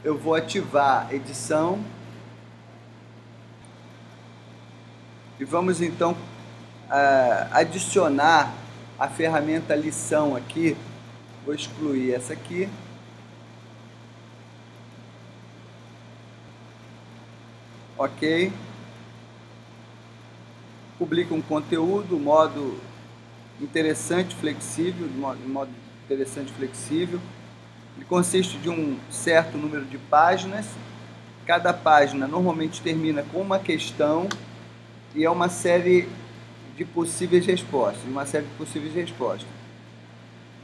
eu vou ativar edição e vamos então adicionar a ferramenta lição aqui. Vou excluir essa aqui. Ok. Publica um conteúdo, modo interessante, flexível, modo interessante, flexível. Ele consiste de um certo número de páginas. Cada página normalmente termina com uma questão e é uma série de possíveis respostas,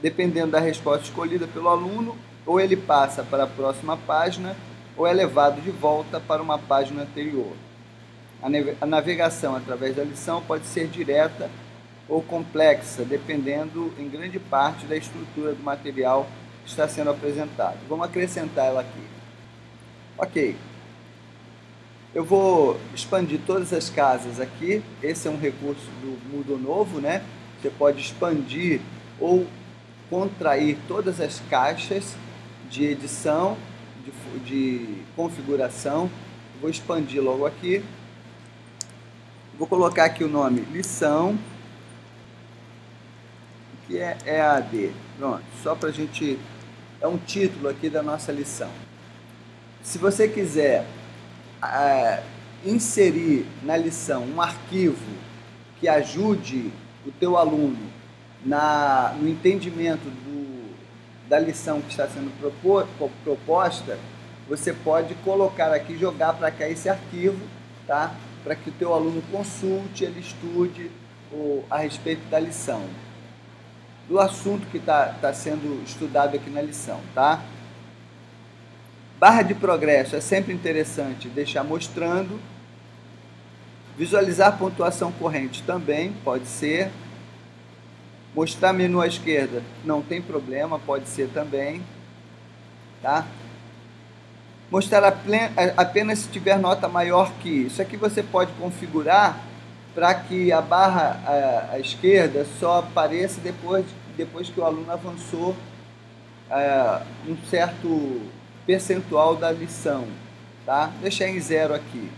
Dependendo da resposta escolhida pelo aluno, ou ele passa para a próxima página, ou é levado de volta para uma página anterior. A navegação através da lição pode ser direta ou complexa, dependendo em grande parte da estrutura do material que está sendo apresentado. Vamos acrescentar ela aqui. Ok. Eu vou expandir todas as casas aqui. Esse é um recurso do Moodle novo, né? Você pode expandir ou contrair todas as caixas de edição, de configuração. Vou expandir logo aqui. Vou colocar aqui o nome lição, que é EAD. Pronto, só para a gente... É um título aqui da nossa lição. Se você quiser inserir na lição um arquivo que ajude o teu aluno no entendimento da lição que está sendo proposta, você pode colocar aqui, jogar para cá esse arquivo, tá? Para que o teu aluno consulte, ele estude a respeito da lição, do assunto que está sendo estudado aqui na lição, tá? Barra de progresso é sempre interessante deixar mostrando. Visualizar pontuação corrente também pode ser. Mostrar menu à esquerda não tem problema, pode ser também, tá? Mostrar apenas se tiver nota maior que isso. Aqui você pode configurar para que a barra à esquerda só apareça depois que o aluno avançou um certo percentual da lição, tá? Deixar em 0 aqui.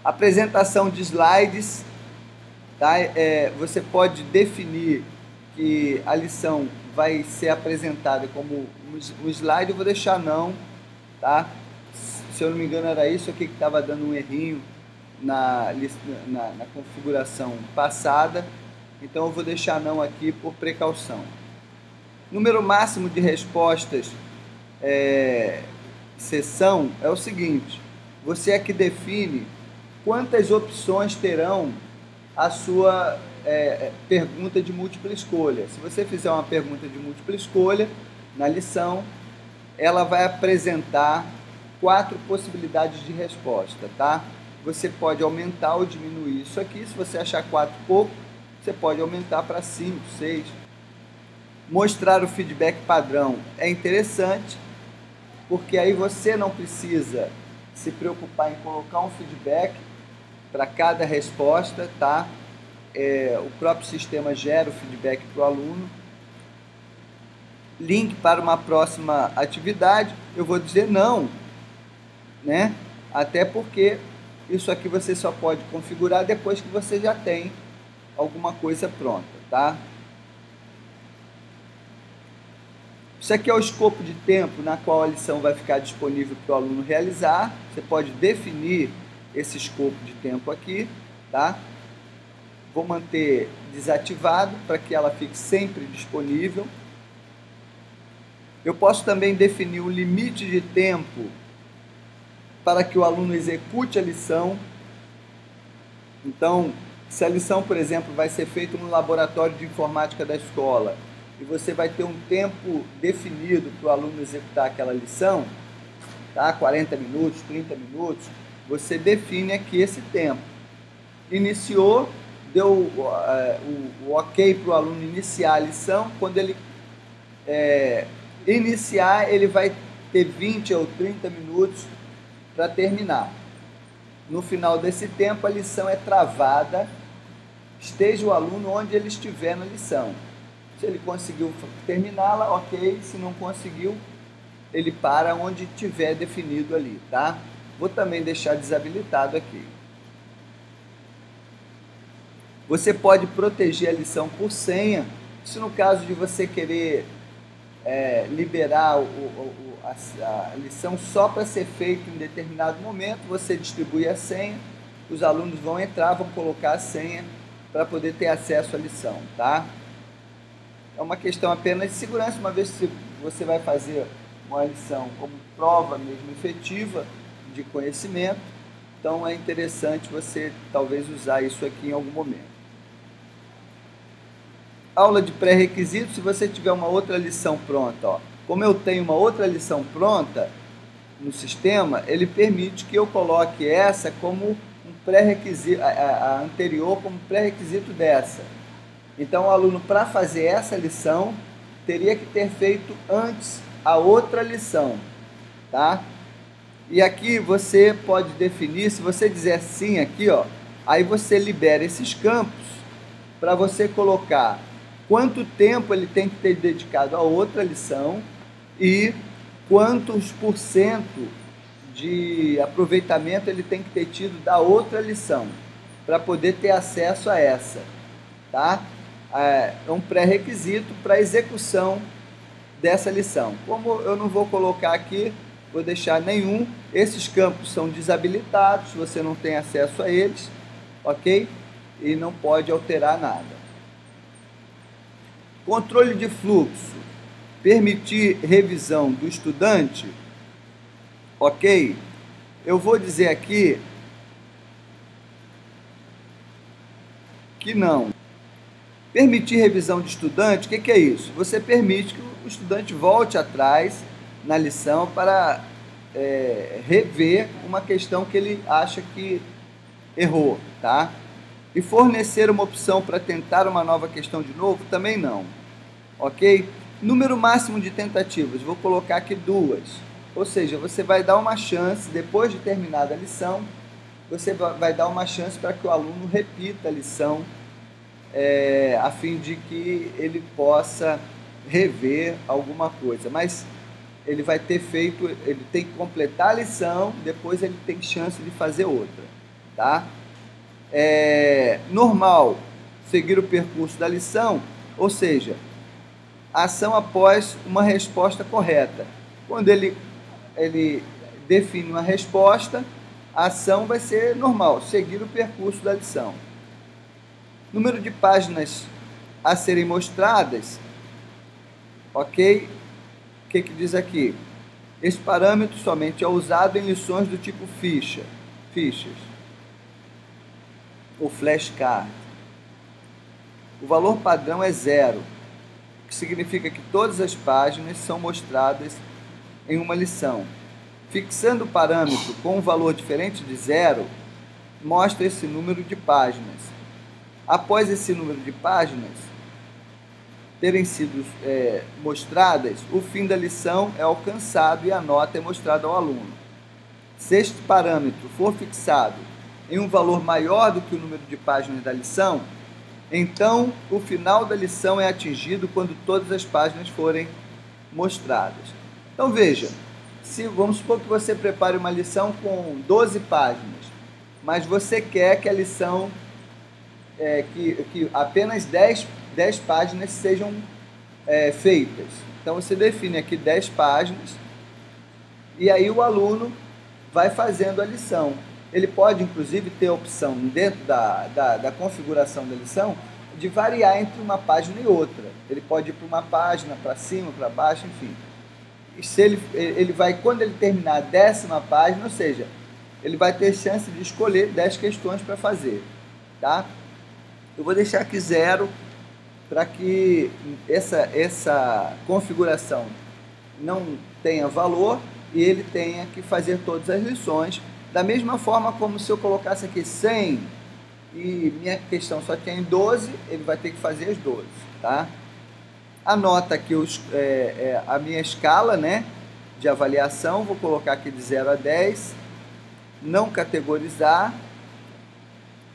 Apresentação de slides, tá? Você pode definir que a lição vai ser apresentada como um slide. Eu vou deixar não, tá? Se eu não me engano era isso aqui que estava dando um errinho na configuração passada, então eu vou deixar não aqui por precaução. Número máximo de respostas sessão é o seguinte: você é que define quantas opções terão a sua pergunta de múltipla escolha. Se você fizer uma pergunta de múltipla escolha na lição, ela vai apresentar 4 possibilidades de resposta, tá? Você pode aumentar ou diminuir isso aqui. Se você achar 4 pouco, você pode aumentar para 5, 6. Mostrar o feedback padrão é interessante, porque aí você não precisa se preocupar em colocar um feedback para cada resposta, tá? O próprio sistema gera o feedback para o aluno. Link para uma próxima atividade, eu vou dizer não, né? Até porque isso aqui você só pode configurar depois que você já tem alguma coisa pronta, tá? Isso aqui é o escopo de tempo na qual a lição vai ficar disponível para o aluno realizar. Você pode definir esse escopo de tempo aqui, tá? Vou manter desativado para que ela fique sempre disponível. Eu posso também definir o limite de tempo para que o aluno execute a lição. Então, se a lição, por exemplo, vai ser feita no laboratório de informática da escola e você vai ter um tempo definido para o aluno executar aquela lição, tá? 40 minutos, 30 minutos, você define aqui esse tempo. Iniciou, deu o ok para o aluno iniciar a lição. Quando ele iniciar, ele vai ter 20 ou 30 minutos para terminar. No final desse tempo, a lição é travada, esteja o aluno onde ele estiver na lição. Se ele conseguiu terminá-la, ok. Se não conseguiu, ele para onde tiver definido ali, tá? Vou também deixar desabilitado aqui. Você pode proteger a lição por senha, se no caso de você querer liberar a lição só para ser feita em determinado momento, você distribui a senha, os alunos vão entrar, vão colocar a senha para poder ter acesso à lição, tá? É uma questão apenas de segurança, uma vez que você vai fazer uma lição como prova mesmo efetiva de conhecimento, então é interessante você talvez usar isso aqui em algum momento. Aula de pré-requisitos, se você tiver uma outra lição pronta, ó, como eu tenho uma outra lição pronta no sistema, ele permite que eu coloque essa como um pré-requisito, a anterior como pré-requisito dessa. Então o aluno, para fazer essa lição, teria que ter feito antes a outra lição, tá? E aqui você pode definir, se você dizer sim aqui, ó, aí você libera esses campos para você colocar quanto tempo ele tem que ter dedicado a outra lição e quantos por cento de aproveitamento ele tem que ter tido da outra lição para poder ter acesso a essa, tá? É um pré-requisito para a execução dessa lição. Como eu não vou colocar aqui, vou deixar nenhum, esses campos são desabilitados, você não tem acesso a eles, ok? E não pode alterar nada. Controle de fluxo, permitir revisão do estudante, ok? Eu vou dizer aqui que não. Permitir revisão de estudante, o que é isso? Você permite que o estudante volte atrás na lição para rever uma questão que ele acha que errou, tá? E fornecer uma opção para tentar uma nova questão de novo, também não, ok? Número máximo de tentativas, vou colocar aqui 2, ou seja, você vai dar uma chance, depois de terminada a lição, você vai dar uma chance para que o aluno repita a lição, a fim de que ele possa rever alguma coisa, mas ele vai ter feito, ele tem que completar a lição, depois ele tem chance de fazer outra, tá? Normal, seguir o percurso da lição, ou seja, ação após uma resposta correta. Quando ele define uma resposta, a ação vai ser normal, seguir o percurso da lição. Número de páginas a serem mostradas, ok? O que diz aqui? Esse parâmetro somente é usado em lições do tipo fichas ou flashcard. O valor padrão é 0, o que significa que todas as páginas são mostradas em uma lição. Fixando o parâmetro com um valor diferente de 0, mostra esse número de páginas. Após esse número de páginas terem sido mostradas, o fim da lição é alcançado e a nota é mostrada ao aluno. Se este parâmetro for fixado em um valor maior do que o número de páginas da lição, então o final da lição é atingido quando todas as páginas forem mostradas. Então veja, vamos supor que você prepare uma lição com 12 páginas, mas você quer que a lição, que apenas 10 páginas sejam feitas. Então você define aqui 10 páginas e aí o aluno vai fazendo a lição. Ele pode, inclusive, ter a opção, dentro da configuração da lição, de variar entre uma página e outra. Ele pode ir para uma página, para cima, para baixo, enfim. E se ele vai, quando ele terminar a 10ª página, ou seja, ele vai ter chance de escolher 10 questões para fazer, tá? Eu vou deixar aqui 0, para que essa configuração não tenha valor e ele tenha que fazer todas as lições. Da mesma forma como se eu colocasse aqui 100 e minha questão só tem 12, ele vai ter que fazer as 12, tá? Anota aqui a minha escala, né, de avaliação, vou colocar aqui de 0 a 10, não categorizar,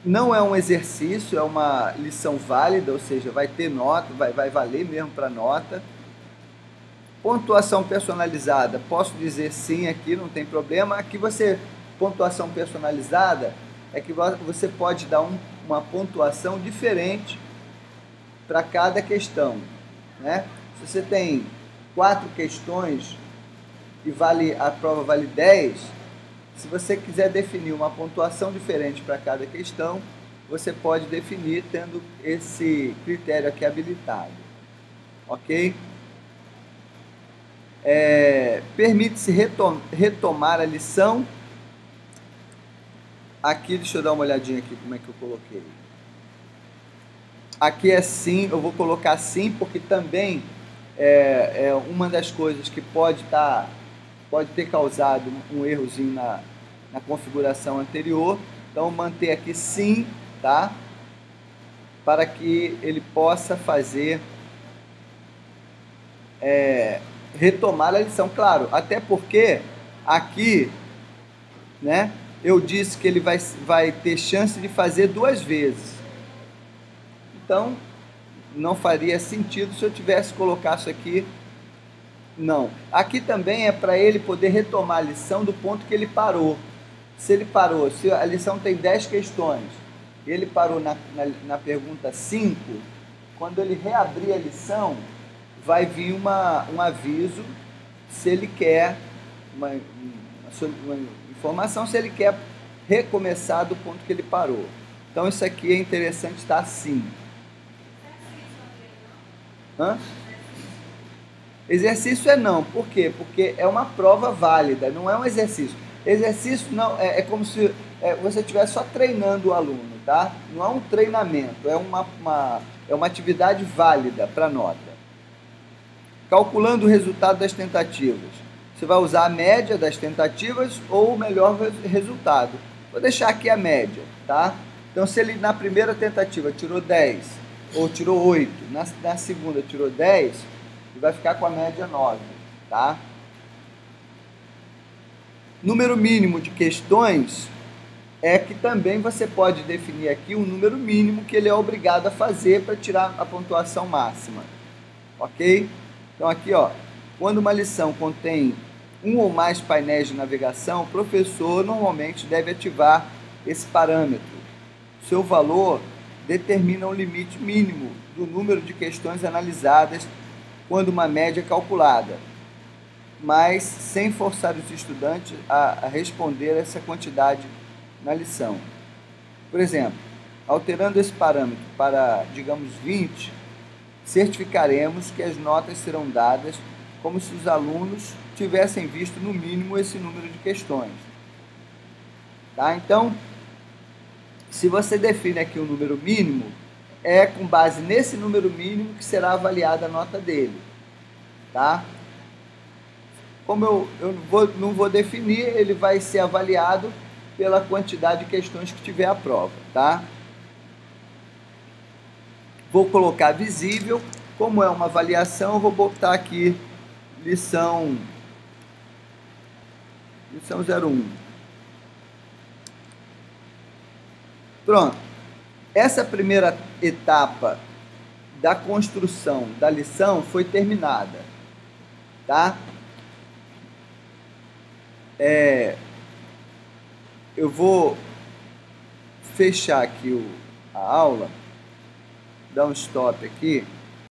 não é um exercício, é uma lição válida, ou seja, vai ter nota, vai valer mesmo para nota. Pontuação personalizada, posso dizer sim aqui, não tem problema. Aqui pontuação personalizada é que você pode dar uma pontuação diferente para cada questão, né? Se você tem 4 questões e a prova vale 10, se você quiser definir uma pontuação diferente para cada questão, você pode definir tendo esse critério aqui habilitado, ok? Permite-se retomar a lição. Aqui, deixa eu dar uma olhadinha aqui como é que eu coloquei. Aqui é sim, eu vou colocar sim, porque também é uma das coisas que pode ter causado um errozinho na configuração anterior. Então, manter aqui sim, tá? Para que ele possa fazer retomar a lição, claro, até porque aqui, né, eu disse que ele vai ter chance de fazer 2 vezes. Então, não faria sentido se eu tivesse colocado isso aqui. Não. Aqui também é para ele poder retomar a lição do ponto que ele parou. Se ele parou, se a lição tem 10 questões, ele parou na pergunta 5, quando ele reabrir a lição, vai vir um aviso se ele quer uma informação, se ele quer recomeçar do ponto que ele parou. Então isso aqui é interessante estar assim. Exercício é não. Por quê? Porque é uma prova válida, não é um exercício. Exercício não é como se você estivesse só treinando o aluno, tá? Não é um treinamento, é uma atividade válida para nota. Calculando o resultado das tentativas. Você vai usar a média das tentativas ou o melhor resultado. Vou deixar aqui a média, tá? Então, se ele na primeira tentativa tirou 10 ou tirou 8, na segunda tirou 10, ele vai ficar com a média 9, tá? Número mínimo de questões é que também você pode definir aqui um número mínimo que ele é obrigado a fazer para tirar a pontuação máxima, ok? Então aqui, ó, quando uma lição contém um ou mais painéis de navegação, o professor normalmente deve ativar esse parâmetro. Seu valor determina um limite mínimo do número de questões analisadas quando uma média é calculada, mas sem forçar os estudantes a responder essa quantidade na lição. Por exemplo, alterando esse parâmetro para, digamos, 20, certificaremos que as notas serão dadas como se os alunos tivessem visto no mínimo esse número de questões. Tá? Então, se você define aqui um número mínimo, é com base nesse número mínimo que será avaliada a nota dele. Tá? Como eu não vou definir, ele vai ser avaliado pela quantidade de questões que tiver a prova. Tá? Vou colocar visível. Como é uma avaliação, eu vou botar aqui lição 01. Pronto. Essa primeira etapa da construção da lição foi terminada, tá? Eu vou fechar aqui a aula, dar um stop aqui.